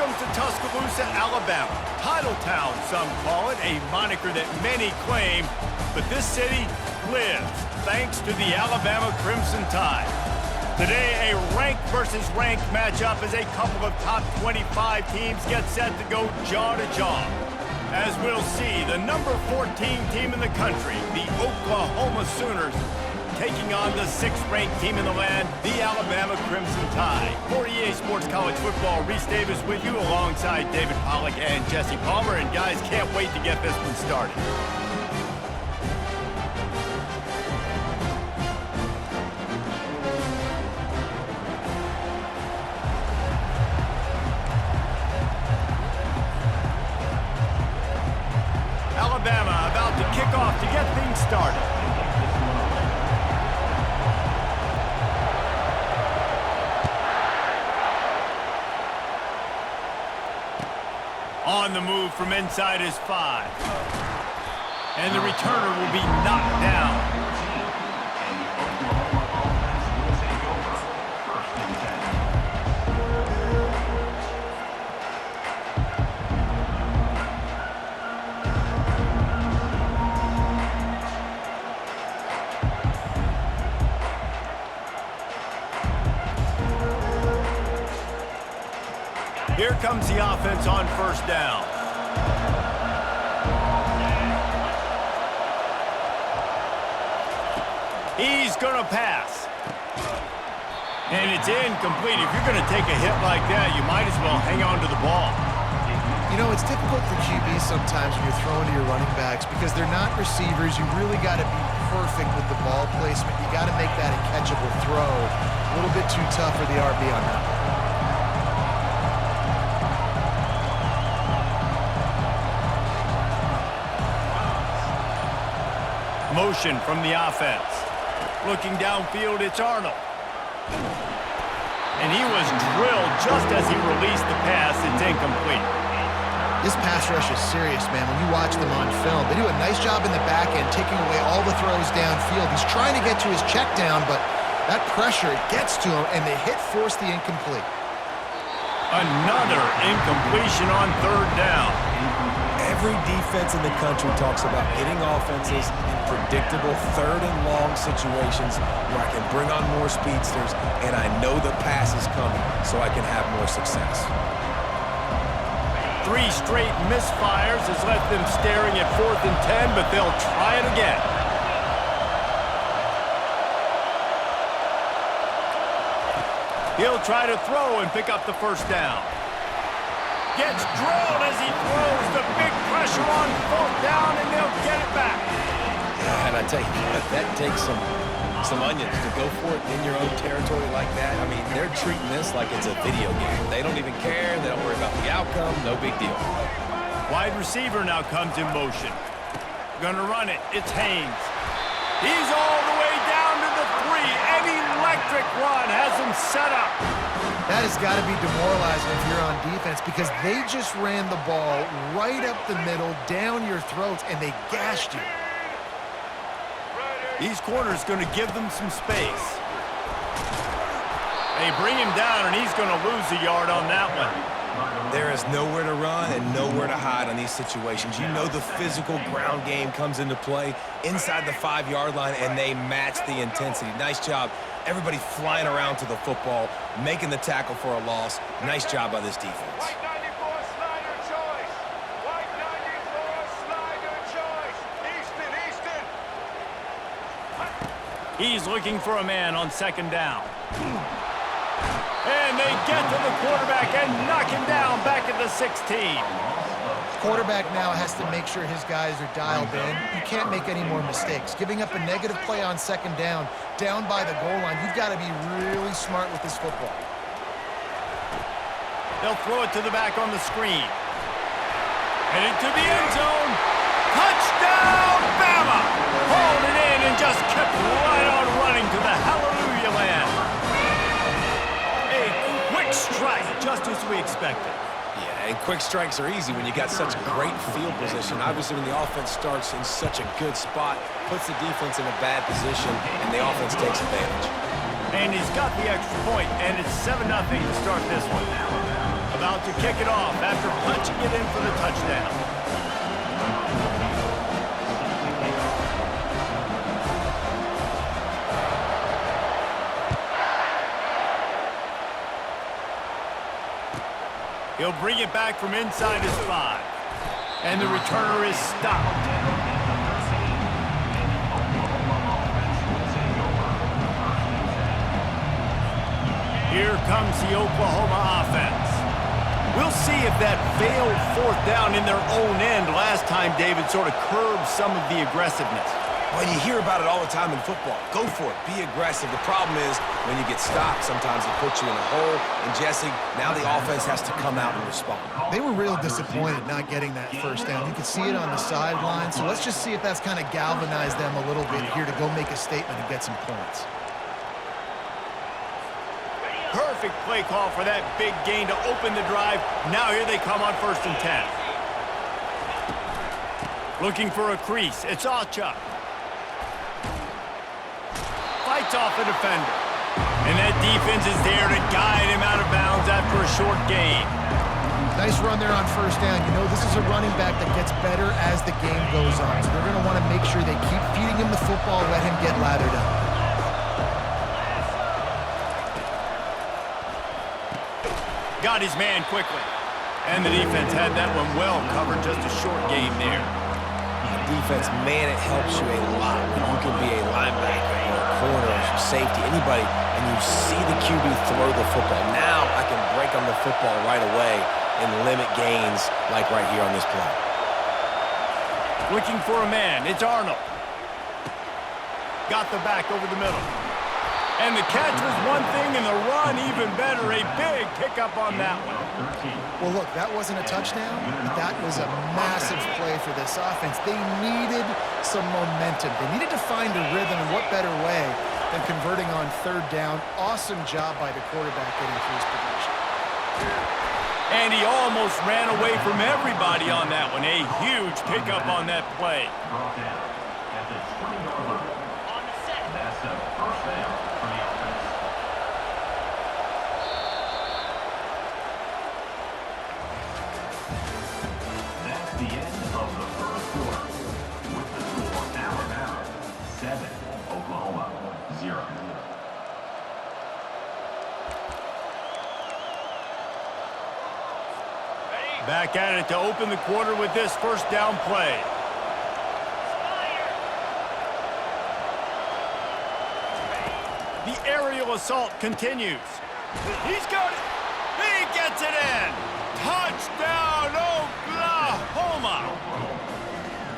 Welcome to Tuscaloosa, Alabama. Titletown, some call it, a moniker that many claim, but this city lives thanks to the Alabama Crimson Tide. Today, a rank versus rank matchup as a couple of top 25 teams get set to go jaw to jaw. As we'll see, the number 14 team in the country, the Oklahoma Sooners, taking on the 6th-ranked team in the land, the Alabama Crimson Tide. For EA Sports College Football, Reese Davis with you alongside David Pollack and Jesse Palmer. And guys, can't wait to get this one started. Alabama about to kick off to get things started. On the move from inside his 5. And the returner will be knocked down. Here comes the offense on first down. He's going to pass. And it's incomplete. If you're going to take a hit like that, you might as well hang on to the ball. You know, it's difficult for QBs sometimes when you're throwing to your running backs because they're not receivers. You really got to be perfect with the ball placement. You got to make that a catchable throw. A little bit too tough for the RB on that one. Motion from the offense. Looking downfield, it's Arnold. And he was drilled just as he released the pass. It's incomplete. This pass rush is serious, man. When you watch them on film, they do a nice job in the back end, taking away all the throws downfield. He's trying to get to his check down, but that pressure, it gets to him, and the hit forced the incomplete. Another incompletion on third down. Every defense in the country talks about getting offenses in predictable third and long situations where I can bring on more speedsters and I know the pass is coming so I can have more success. 3 straight misfires has left them staring at 4th and 10, but they'll try it again. He'll try to throw and pick up the first down. Gets drilled as he throws. The big pressure on 4th down, and they'll get it back. Yeah, and I tell you what, that takes some onions to go for it in your own territory like that. I mean, they're treating this like it's a video game. They don't even care. They don't worry about the outcome. No big deal. Wide receiver now comes in motion. Gonna run it. It's Haynes. He's all the way down to the 3. An electric run has him set up. That has got to be demoralizing if you're on defense because they just ran the ball right up the middle, down your throats, and they gashed you. These corners going to give them some space. They bring him down, and he's going to lose a yard on that one. There is nowhere to run and nowhere to hide on these situations. You know the physical ground game comes into play inside the 5-yard line, and they match the intensity. Nice job. Everybody flying around to the football, making the tackle for a loss. Nice job by this defense. White 94, Slider choice. White 94, Slider choice. Easton. He's looking for a man on 2nd down. And they get to the quarterback and knock him down back at the 16. Quarterback now has to make sure his guys are dialed in. You can't make any more mistakes. Giving up a negative play on 2nd down by the goal line, you've got to be really smart with this football. They'll throw it to the back on the screen. And into the end zone. Touchdown, Bama! Hauled it in and just kept right on running to the hallelujah land. A quick strike, just as we expected. Yeah, and quick strikes are easy when you got such great field position. Obviously, when the offense starts in such a good spot, puts the defense in a bad position, and the offense takes advantage. And he's got the extra point, and it's 7-0 to start this one. about to kick it off after punching it in for the touchdown. He'll bring it back from inside his 5. And the returner is stopped. Here comes the Oklahoma offense. We'll see if that failed 4th down in their own end last time, David, sort of curbed some of the aggressiveness. Well, you hear about it all the time in football. Go for it. Be aggressive. The problem is when you get stopped, sometimes it puts you in a hole. And, Jesse, now the offense has to come out and respond. They were real disappointed not getting that 1st down. You could see it on the sideline. So let's just see if that's kind of galvanized them a little bit here to go make a statement and get some points. Perfect play call for that big gain to open the drive. Now here they come on 1st and 10. Looking for a crease. It's Achuk. Fights off the defender. And that defense is there to guide him out of bounds after a short gain. Nice run there on 1st down. You know, this is a running back that gets better as the game goes on. So they're going to want to make sure they keep feeding him the football, let him get lathered up. Got his man quickly. And the defense had that one well covered. Just a short game there. Defense, man, it helps you a lot when you can be a linebacker or a corner or safety, anybody, and you see the QB throw the football. Now I can break on the football right away and limit gains like right here on this play. Looking for a man. It's Arnold. Got the back over the middle. And the catch was one thing, and the run even better. A big pickup on that one. Well, look, that wasn't a touchdown, but that was a massive play for this offense. They needed some momentum. They needed to find a rhythm, and what better way than converting on 3rd down. Awesome job by the quarterback getting through his progression. And he almost ran away from everybody on that one. A huge pickup on that play. That's a 1st down for the offense. That's the end of the 1st quarter. With the score, Alabama 7, Oklahoma 0. Back at it to open the quarter with this 1st down play. The aerial assault continues. He's got it. He gets it in. Touchdown, Oklahoma.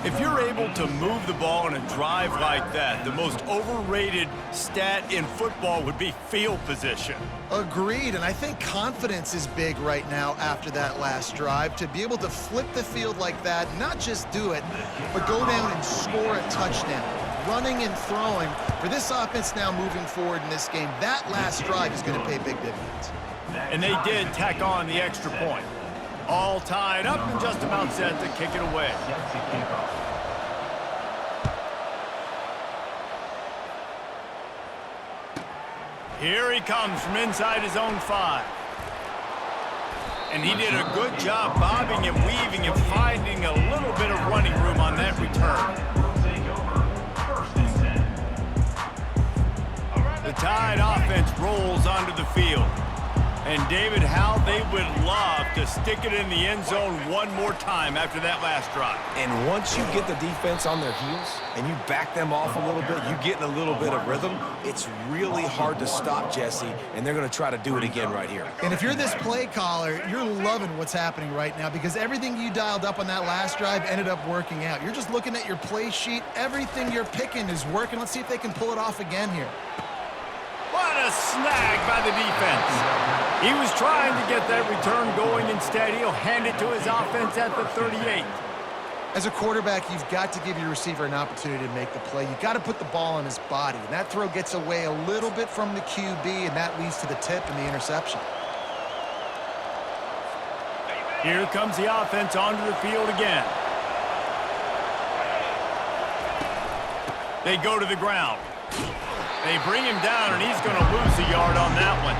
If you're able to move the ball on a drive like that, the most overrated stat in football would be field position. Agreed, and I think confidence is big right now after that last drive. To be able to flip the field like that, not just do it, but go down and score a touchdown. Running and throwing. For this offense now moving forward in this game, that last drive is going to pay big dividends. And they did tack on the extra point. All tied up and just about set to kick it away. Here he comes from inside his own 5. And he did a good job bobbing and weaving and finding a little bit of running room on that return. The Tide offense rolls onto the field. And David, how they would love to stick it in the end zone one more time after that last drive. And once you get the defense on their heels and you back them off a little bit, you get in a little bit of rhythm, it's really hard to stop, Jesse, and they're going to try to do it again right here. And if you're this play caller, you're loving what's happening right now because everything you dialed up on that last drive ended up working out. You're just looking at your play sheet. Everything you're picking is working. Let's see if they can pull it off again here. What a snag by the defense. He was trying to get that return going. Instead, he'll hand it to his offense at the 38. As a quarterback, you've got to give your receiver an opportunity to make the play. You've got to put the ball on his body. And that throw gets away a little bit from the QB, and that leads to the tip and the interception. Here comes the offense onto the field again. They go to the ground. They bring him down, and he's going to lose a yard on that one.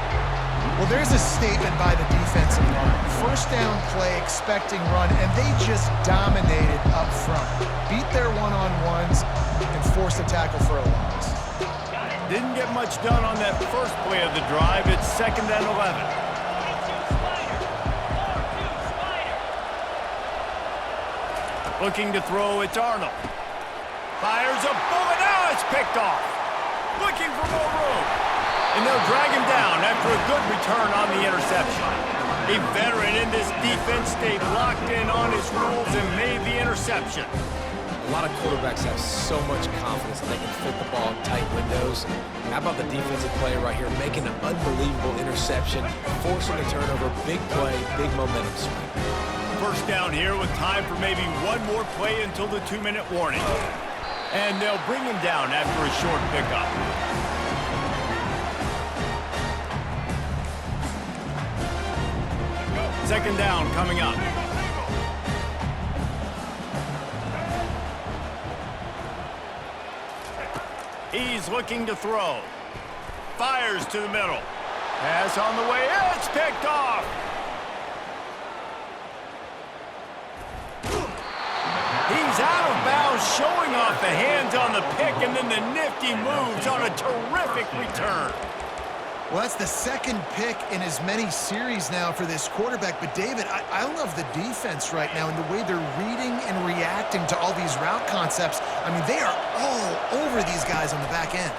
Well, there's a statement by the defense offensive line. First down play, expecting run, and they just dominated up front. Beat their one-on-ones and forced a tackle for a loss. Didn't get much done on that first play of the drive. It's 2nd and 11. Looking to throw, it's Arnold. Fires a bullet, now it's picked off. Looking for more room. And they'll drag him down after a good return on the interception. A veteran in this defense stayed locked in on his rules and made the interception. A lot of quarterbacks have so much confidence that they can fit the ball in tight windows. How about the defensive player right here making an unbelievable interception, forcing a turnover, big play, big momentum swing. First down here with time for maybe one more play until the 2-minute warning. And they'll bring him down after a short pickup. Second down coming up. He's looking to throw. Fires to the middle. Pass on the way. It's picked off. He's out of bounds, showing off the hands on the pick, and then the nifty moves on a terrific return. Well, that's the second pick in as many series now for this quarterback. But, David, I love the defense right now and the way they're reading and reacting to all these route concepts. I mean, they are all over these guys on the back end.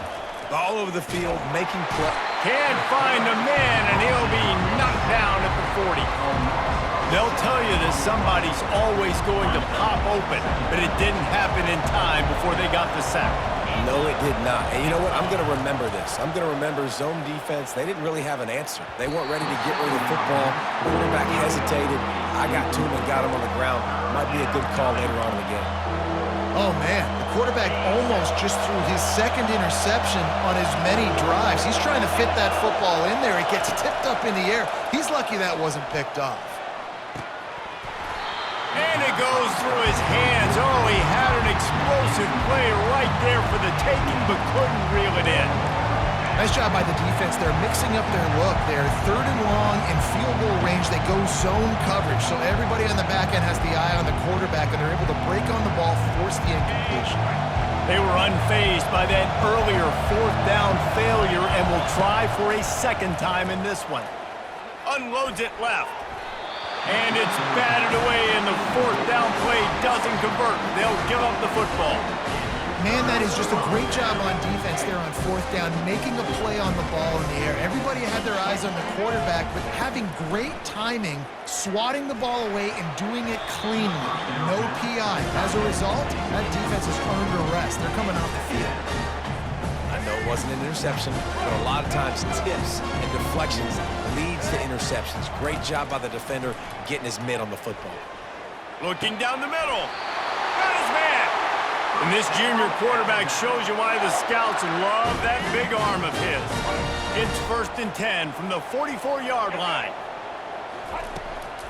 All over the field, making play. Can't find the man, and he'll be knocked down at the 40. They'll tell you that somebody's always going to pop open, but it didn't happen in time before they got the sack. No, it did not. And you know what? I'm going to remember this. I'm going to remember zone defense. They didn't really have an answer. They weren't ready to get rid of the football. The quarterback hesitated. I got to him and got him on the ground. Might be a good call later on in the game. Oh, man. The quarterback almost just threw his second interception on as many drives. He's trying to fit that football in there. It gets tipped up in the air. He's lucky that wasn't picked off. And it goes through his hands. Oh, he had an explosive play right there for the taking, but couldn't reel it in. Nice job by the defense. They're mixing up their look. They're 3rd and long in field goal range. They go zone coverage, so everybody on the back end has the eye on the quarterback, and they're able to break on the ball, force the incompletion. They were unfazed by that earlier 4th down failure and will try for a second time in this one. Unloads it left. And it's batted away, and the 4th down play doesn't convert. They'll give up the football. Man, that is just a great job on defense there on 4th down, making a play on the ball in the air. Everybody had their eyes on the quarterback, but having great timing, swatting the ball away, and doing it cleanly. No PI. As a result, that defense has earned a rest. They're coming off the field. I know it wasn't an interception, but a lot of times tips and deflections leads to interceptions. Great job by the defender getting his mitt on the football. Looking down the middle. Got his man. And this junior quarterback shows you why the scouts love that big arm of his. It's 1st and 10 from the 44-yard line.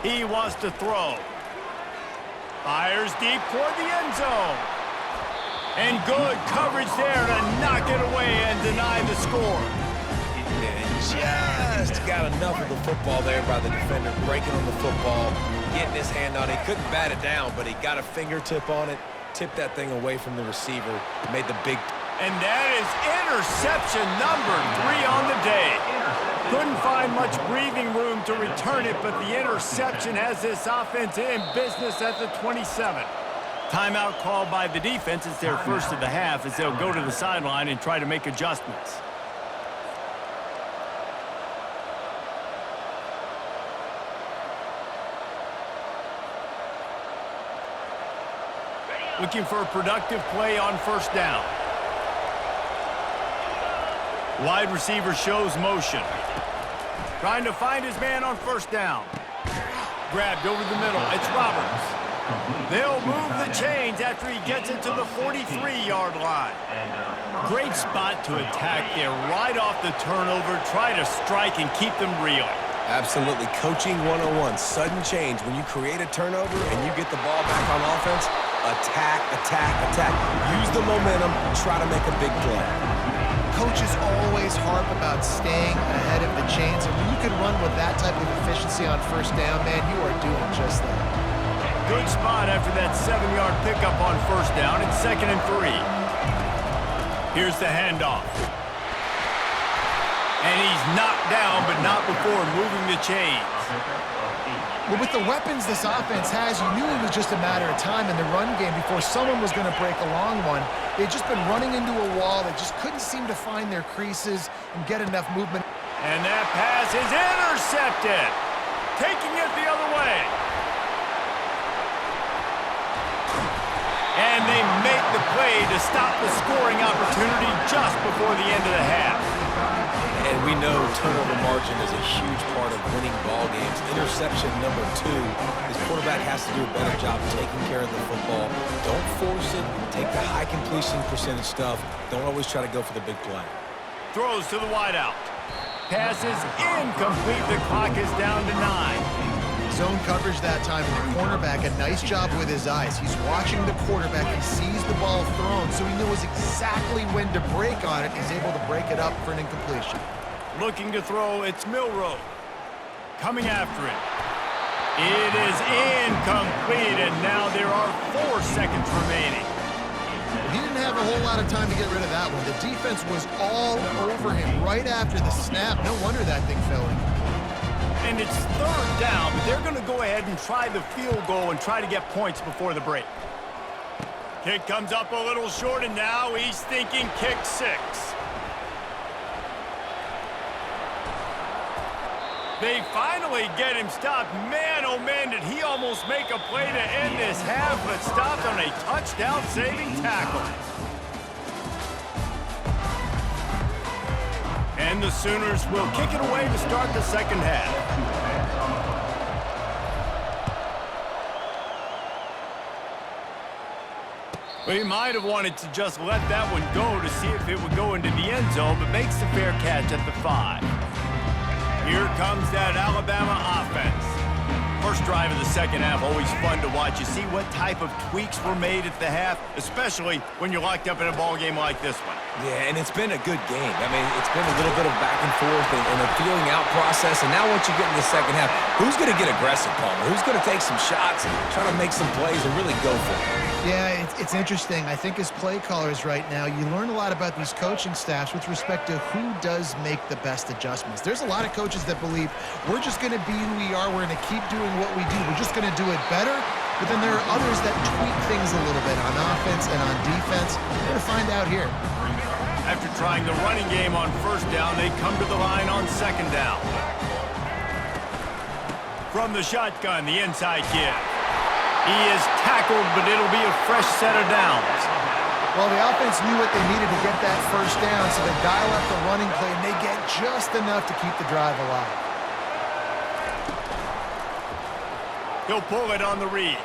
He wants to throw. Fires deep toward the end zone. And good coverage there to knock it away and deny the score. Yeah, just got enough of the football there by the defender, breaking on the football, getting his hand on it. He couldn't bat it down, but he got a fingertip on it, tipped that thing away from the receiver, made the big... And that is interception number 3 on the day. Couldn't find much breathing room to return it, but the interception has this offense in business at the 27. Timeout called by the defense. It's their first of the half as they'll go to the sideline and try to make adjustments. Looking for a productive play on 1st down. Wide receiver shows motion. Trying to find his man on 1st down. Grabbed over the middle. It's Roberts. They'll move the chains after he gets it to the 43-yard line. Great spot to attack there right off the turnover. Try to strike and keep them reeling. Absolutely. Coaching 101. Sudden change. When you create a turnover and you get the ball back on offense, attack, attack, attack. Use the momentum. Try to make a big play. Coaches always harp about staying ahead of the chains, and when you can run with that type of efficiency on first down, man, you are doing just that. Good spot after that 7-yard pickup on first down. It's 2nd and 3. Here's the handoff. And he's knocked down, but not before moving the chains. Well, with the weapons this offense has, you knew it was just a matter of time in the run game before someone was going to break a long one. They'd just been running into a wall. They just couldn't seem to find their creases and get enough movement. And that pass is intercepted. Taking it the other way. And they make the play to stop the scoring opportunity just before the end of the half. And we know turnover margin is a huge part of winning ball games. Interception number 2. This quarterback has to do a better job taking care of the football. Don't force it. Take the high completion percentage stuff. Don't always try to go for the big play. Throws to the wideout. Pass is incomplete. The clock is down to 9. Zone coverage that time, and the cornerback, a nice job with his eyes. He's watching the quarterback. He sees the ball thrown, so he knows exactly when to break on it. He's able to break it up for an incompletion. Looking to throw, it's Milroe. Coming after it. It is incomplete, and now there are 4 seconds remaining. He didn't have a whole lot of time to get rid of that one. The defense was all over him right after the snap. No wonder that thing fell in. And it's 3rd down, but they're going to go ahead and try the field goal and try to get points before the break. Kick comes up a little short, and now he's thinking kick 6. They finally get him stopped. Man, oh man, did he almost make a play to end this half, but stopped on a touchdown-saving tackle. And the Sooners will kick it away to start the second half. Well, he might have wanted to just let that one go to see if it would go into the end zone, but makes the fair catch at the 5. Here comes that Alabama offense. First drive of the second half, always fun to watch. You see what type of tweaks were made at the half, especially when you're locked up in a ball game like this one. Yeah, and it's been a good game. I mean, it's been a little bit of back and forth and a feeling out process. And now once you get in the second half, who's going to get aggressive, Palmer? Who's going to take some shots and try to make some plays and really go for it? Yeah, it's interesting. I think as play callers right now, you learn a lot about these coaching staffs with respect to who does make the best adjustments. There's a lot of coaches that believe we're just going to be who we are. We're going to keep doing what we do. We're just going to do it better. But then there are others that tweak things a little bit on offense and on defense. We're going to find out here. After trying the running game on first down, they come to the line on second down. From the shotgun, the inside give. He is tackled, but it'll be a fresh set of downs. Well, the offense knew what they needed to get that first down, so they dial up the running play, and they get just enough to keep the drive alive. He'll pull it on the read.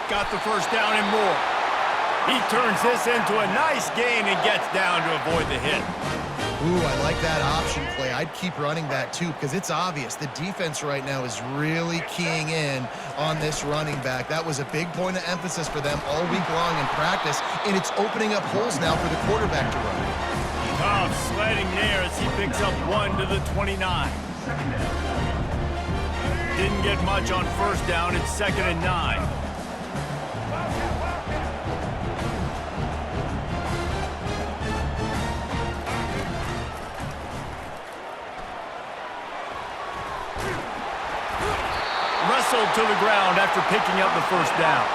Got the first down and more. He turns this into a nice gain and gets down to avoid the hit. Ooh, I like that option play. I'd keep running that too because it's obvious the defense right now is really keying in on this running back. That was a big point of emphasis for them all week long in practice, and it's opening up holes now for the quarterback to run. Tough sledding there as he picks up 1 to the 29. Didn't get much on first down. It's 2nd and 9. Wrestled to the ground after picking up the first down.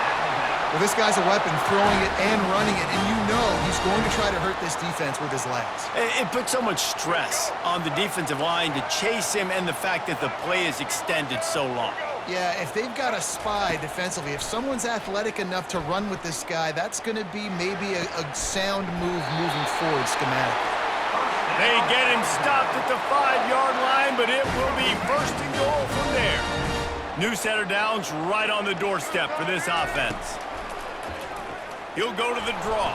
Well, this guy's a weapon, throwing it and running it, and you know he's going to try to hurt this defense with his legs. It puts so much stress on the defensive line to chase him and the fact that the play is extended so long. Yeah, if they've got a spy defensively, if someone's athletic enough to run with this guy, that's going to be maybe a sound move moving forward schematically. They get him stopped at the 5-yard line, but it will be 1st and goal from there. New set of downs right on the doorstep for this offense. He'll go to the draw.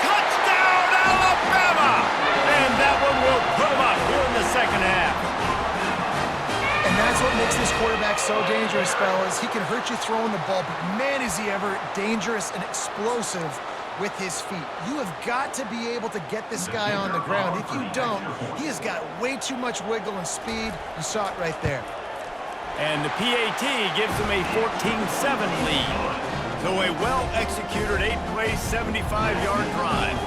Touchdown, Alabama! And that one will put him up here in the second half. And that's what makes this quarterback so dangerous, fellas. He can hurt you throwing the ball, but man, is he ever dangerous and explosive with his feet. You have got to be able to get this guy on the ground. If you don't, he has got way too much wiggle and speed. You saw it right there. And the PAT gives them a 14-7 lead. So a well-executed 8-play, 75-yard drive.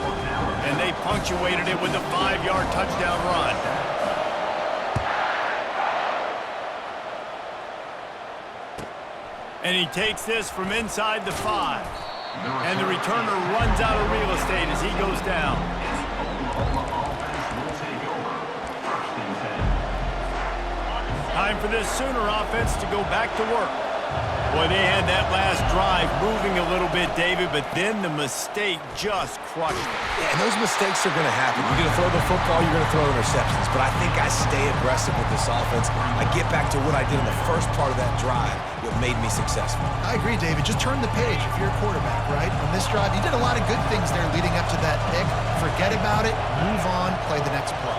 And they punctuated it with a 5-yard touchdown run. And he takes this from inside the 5. And the returner runs out of real estate as he goes down. Time for this Sooner offense to go back to work. Boy, they had that last drive moving a little bit, David, but then the mistake just crushed them. Yeah, and those mistakes are going to happen. You're going to throw the football, you're going to throw interceptions. But I think I stay aggressive with this offense. I get back to what I did in the first part of that drive, what made me successful. I agree, David. Just turn the page if you're a quarterback, right? On this drive, you did a lot of good things there leading up to that pick. Forget about it, move on, play the next play.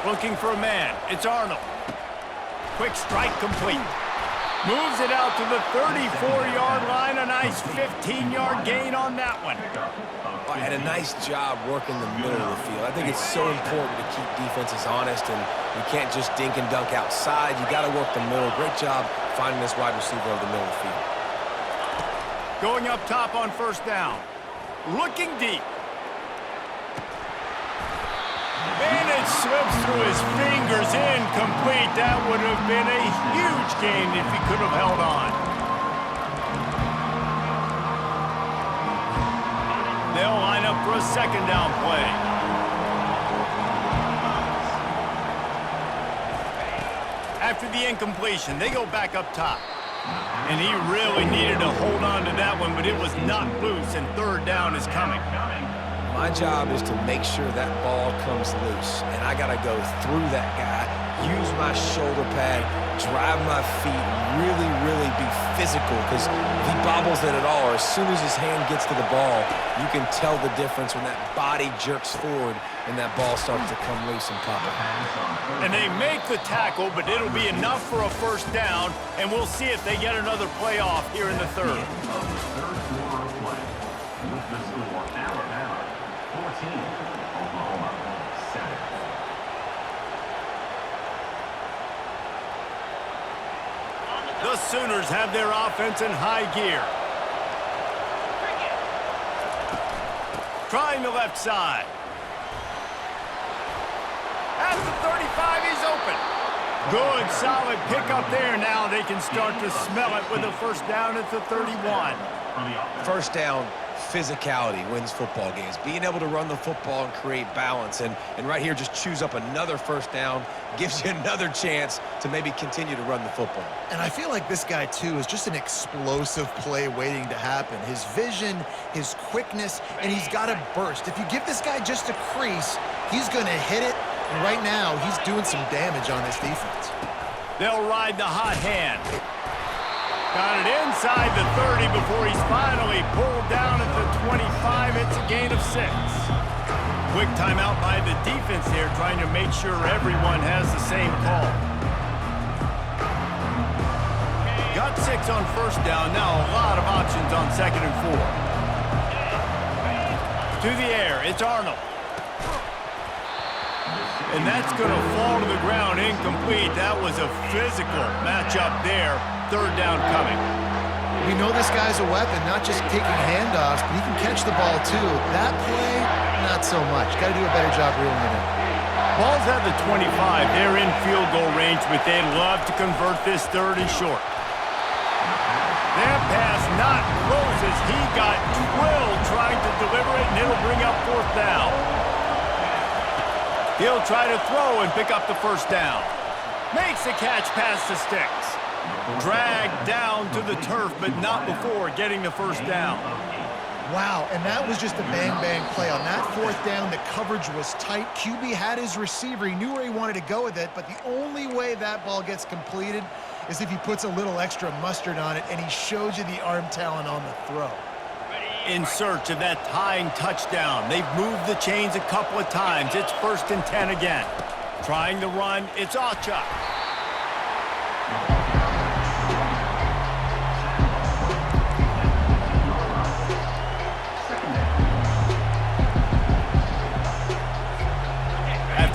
Looking for a man. It's Arnold. Quick strike complete. Moves it out to the 34-yard line. A nice 15-yard gain on that one. And a nice job working the middle of the field. I think it's so important to keep defenses honest, and you can't just dink and dunk outside. You got to work the middle. Great job finding this wide receiver over the middle of the field. Going up top on first down. Looking deep. And it slips through his fingers, incomplete. That would have been a huge gain if he could have held on. They'll line up for a second down play. After the incompletion, they go back up top. And he really needed to hold on to that one, but it was not loose, and third down is coming. My job is to make sure that ball comes loose, and I got to go through that guy, use my shoulder pad, drive my feet, really be physical, because if he bobbles it at all, or as soon as his hand gets to the ball, you can tell the difference when that body jerks forward and that ball starts to come loose and pop out. And they make the tackle, but it'll be enough for a first down, and we'll see if they get another play off here in the third. The Sooners have their offense in high gear. Trying the left side. At the 35, he's open. Good, solid pickup there. Now they can start to smell it with a first down at the 31. First down, physicality wins football games. Being able to run the football and create balance. And right here, just choose up another first down, gives you another chance to maybe continue to run the football. And I feel like this guy, too, is just an explosive play waiting to happen. His vision, his quickness, and he's got a burst. If you give this guy just a crease, he's going to hit it. And right now, he's doing some damage on this defense. They'll ride the hot hand. Got it inside the 30 before he's finally pulled down at the 25. It's a gain of 6. Quick timeout by the defense here, trying to make sure everyone has the same call. Got 6 on first down. Now a lot of options on second and 4. To the air, it's Arnold. And that's going to fall to the ground incomplete. That was a physical matchup there. Third down coming. We know this guy's a weapon, not just taking handoffs, but he can catch the ball too. That play, not so much. Got to do a better job reeling it in. Ball's at the 25. They're in field goal range, but they'd love to convert this third and short. That pass not close as he got drilled trying to deliver it, and it'll bring up fourth down. He'll try to throw and pick up the first down. Makes the catch past the sticks. Dragged down to the turf, but not before getting the first down. Wow, and that was just a bang-bang play. On that fourth down, the coverage was tight. QB had his receiver. He knew where he wanted to go with it, but the only way that ball gets completed is if he puts a little extra mustard on it, and he shows you the arm talent on the throw. In search of that tying touchdown. They've moved the chains a couple of times. It's 1st and 10 again. Trying the run, it's Achuk.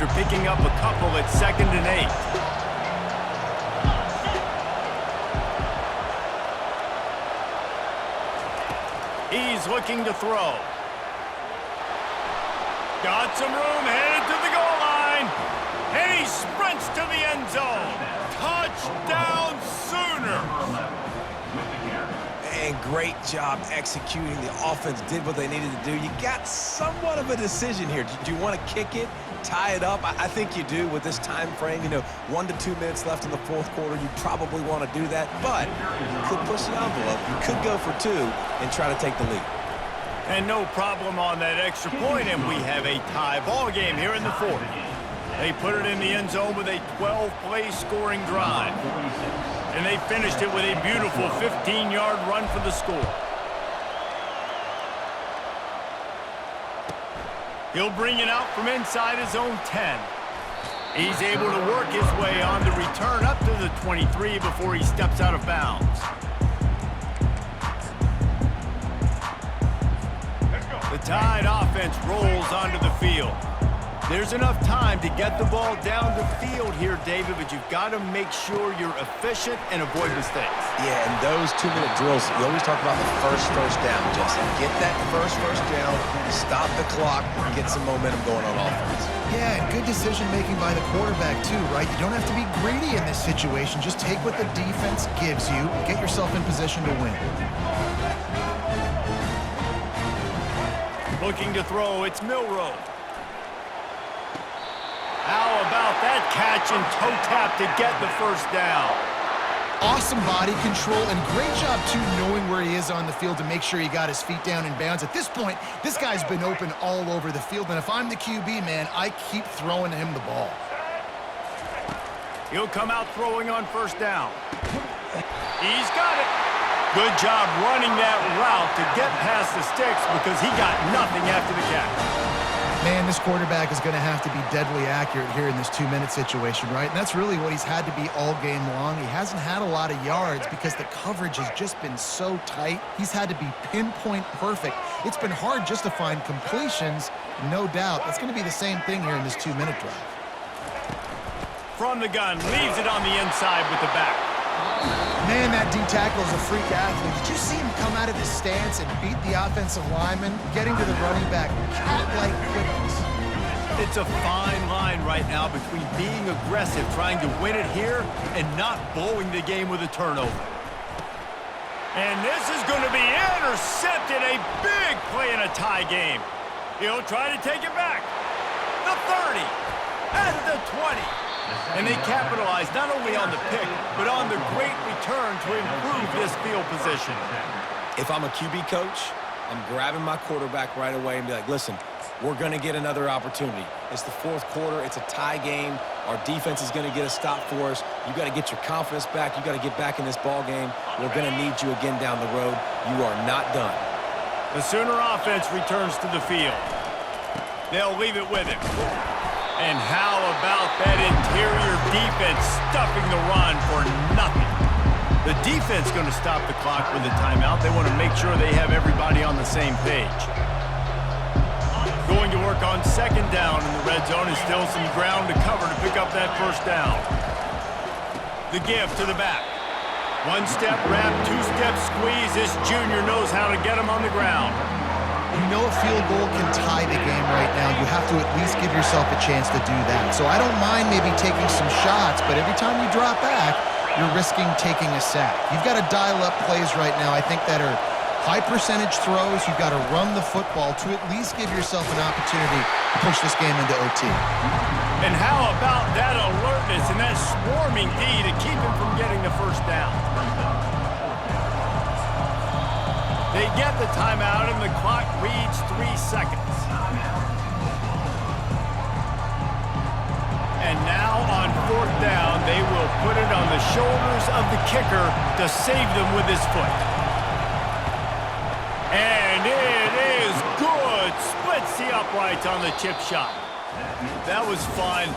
after picking up a couple at 2nd and 8. He's looking to throw. Got some room, headed to the goal line. And he sprints to the end zone. Touchdown Sooner. And great job executing. The offense did what they needed to do. You got somewhat of a decision here. Do you want to kick it, tie it up? I think you do with this time frame. 1 to 2 minutes left in the fourth quarter. You probably want to do that, but you could push the envelope. You could go for 2 and try to take the lead. And no problem on that extra point, and we have a tie ball game here in the fourth. They put it in the end zone with a 12-play scoring drive. And they finished it with a beautiful 15-yard run for the score. He'll bring it out from inside his own 10. He's able to work his way on the return up to the 23 before he steps out of bounds. The Tide offense rolls onto the field. There's enough time to get the ball down the field here, David, but you've got to make sure you're efficient and avoid mistakes. Yeah, and those 2-minute drills, you always talk about the first down, Jesse. Get that first down, stop the clock, get some momentum going on offense. Yeah, and good decision-making by the quarterback, too, right? You don't have to be greedy in this situation. Just take what the defense gives you, get yourself in position to win. Looking to throw, it's Milroe. How about that catch and toe tap to get the first down? Awesome body control and great job, too, knowing where he is on the field to make sure he got his feet down in bounds. At this point, this guy's been open all over the field, and if I'm the QB, man, I keep throwing him the ball. He'll come out throwing on first down. He's got it. Good job running that route to get past the sticks because he got nothing after the catch. Man, this quarterback is going to have to be deadly accurate here in this 2-minute situation, right? And that's really what he's had to be all game long. He hasn't had a lot of yards because the coverage has just been so tight. He's had to be pinpoint perfect. It's been hard just to find completions, no doubt. That's going to be the same thing here in this 2-minute drive. From the gun, leaves it on the inside with the back. Man, that D-tackle is a freak athlete. Did you see him come out of his stance and beat the offensive lineman, getting to the running back, cat-like quickness? It's a fine line right now between being aggressive, trying to win it here, and not blowing the game with a turnover. And this is going to be intercepted, a big play in a tie game. He'll try to take it back. The 30, at the 20. And they capitalize not only on the pick, but on the great return to improve this field position. If I'm a QB coach, I'm grabbing my quarterback right away and be like, listen, we're going to get another opportunity. It's the fourth quarter. It's a tie game. Our defense is going to get a stop for us. You got to get your confidence back. You got to get back in this ball game. We're going to need you again down the road. You are not done. The Sooner offense returns to the field. They'll leave it with him. And how about that interior defense stuffing the run for nothing? The defense going to stop the clock with a timeout. They want to make sure they have everybody on the same page. Going to work on second down in the red zone is still some ground to cover to pick up that first down. The give to the back. One-step wrap, two-step squeeze. This junior knows how to get him on the ground. You know a field goal can tie the game right now. You have to at least give yourself a chance to do that. So I don't mind maybe taking some shots, but every time you drop back, you're risking taking a sack. You've got to dial up plays right now, I think, that are high percentage throws. You've got to run the football to at least give yourself an opportunity to push this game into OT. And how about that alertness and that swarming D to keep him from getting the first down? They get the timeout, and the clock reads 3 seconds. And now on fourth down, they will put it on the shoulders of the kicker to save them with his foot. And it is good. Splits the uprights on the chip shot. That was fun.